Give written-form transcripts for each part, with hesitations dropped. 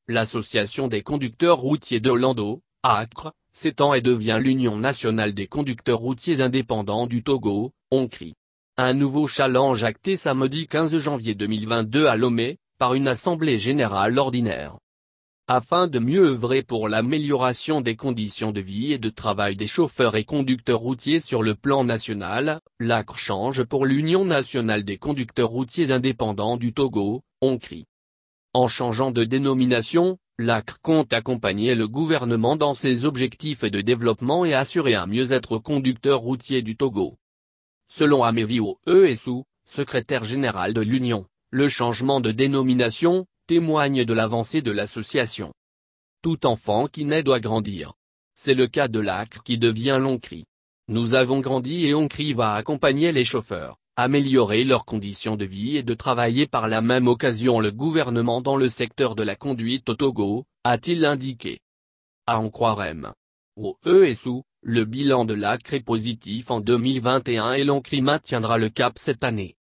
l'association des conducteurs routiers d'Orlando, ACRE, s'étend et devient l'Union nationale des conducteurs routiers indépendants du Togo, ONCRI. Un nouveau challenge acté samedi 15 janvier 2022 à Lomé, par une assemblée générale ordinaire. Afin de mieux œuvrer pour l'amélioration des conditions de vie et de travail des chauffeurs et conducteurs routiers sur le plan national, l'ACRE change pour l'Union nationale des conducteurs routiers indépendants du Togo, ONCRI. En changeant de dénomination, l'ACRE compte accompagner le gouvernement dans ses objectifs de développement et assurer un mieux-être aux conducteurs routiers du Togo. Selon Amévio Essou, secrétaire général de l'Union, le changement de dénomination témoigne de l'avancée de l'association. Tout enfant qui naît doit grandir. C'est le cas de l'ACRE qui devient l'ONCRI. Nous avons grandi et ONCRI va accompagner les chauffeurs, améliorer leurs conditions de vie et de travailler par la même occasion le gouvernement dans le secteur de la conduite au Togo, a-t-il indiqué. À en croire M. Essou, le bilan de l'ACRE est positif en 2021 et l'ONCRI maintiendra le cap cette année.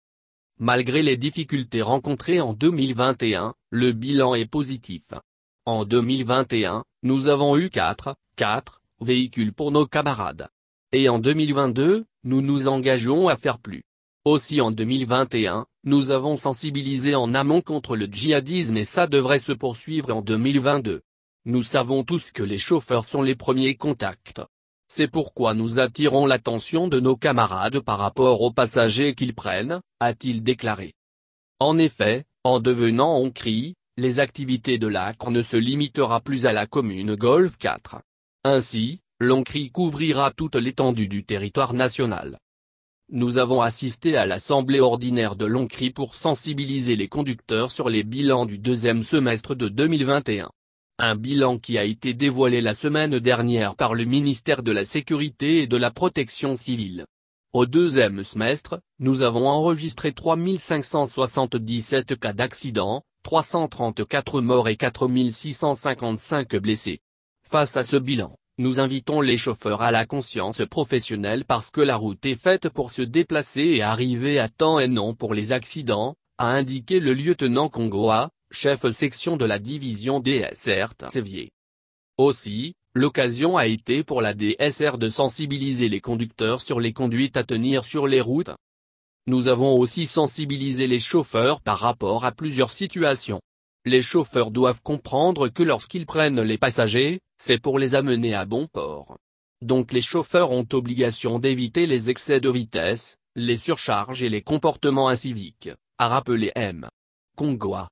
Malgré les difficultés rencontrées en 2021, le bilan est positif. En 2021, nous avons eu 4 véhicules pour nos camarades. Et en 2022, nous nous engageons à faire plus. Aussi en 2021, nous avons sensibilisé en amont contre le djihadisme et ça devrait se poursuivre en 2022. Nous savons tous que les chauffeurs sont les premiers contacts. C'est pourquoi nous attirons l'attention de nos camarades par rapport aux passagers qu'ils prennent, a-t-il déclaré. En effet, en devenant ONCRI, les activités de l'ACRE ne se limitera plus à la commune Golfe 4. Ainsi, l'ONCRI couvrira toute l'étendue du territoire national. Nous avons assisté à l'assemblée ordinaire de l'ONCRI pour sensibiliser les conducteurs sur les bilans du deuxième semestre de 2021. Un bilan qui a été dévoilé la semaine dernière par le ministère de la Sécurité et de la Protection civile. Au deuxième semestre, nous avons enregistré 3577 cas d'accidents, 334 morts et 4655 blessés. Face à ce bilan, nous invitons les chauffeurs à la conscience professionnelle parce que la route est faite pour se déplacer et arriver à temps et non pour les accidents, a indiqué le lieutenant Kongoa, chef section de la division DSR Sévier. Aussi, l'occasion a été pour la DSR de sensibiliser les conducteurs sur les conduites à tenir sur les routes. Nous avons aussi sensibilisé les chauffeurs par rapport à plusieurs situations. Les chauffeurs doivent comprendre que lorsqu'ils prennent les passagers, c'est pour les amener à bon port. Donc les chauffeurs ont obligation d'éviter les excès de vitesse, les surcharges et les comportements inciviques, a rappelé M. Kongoa.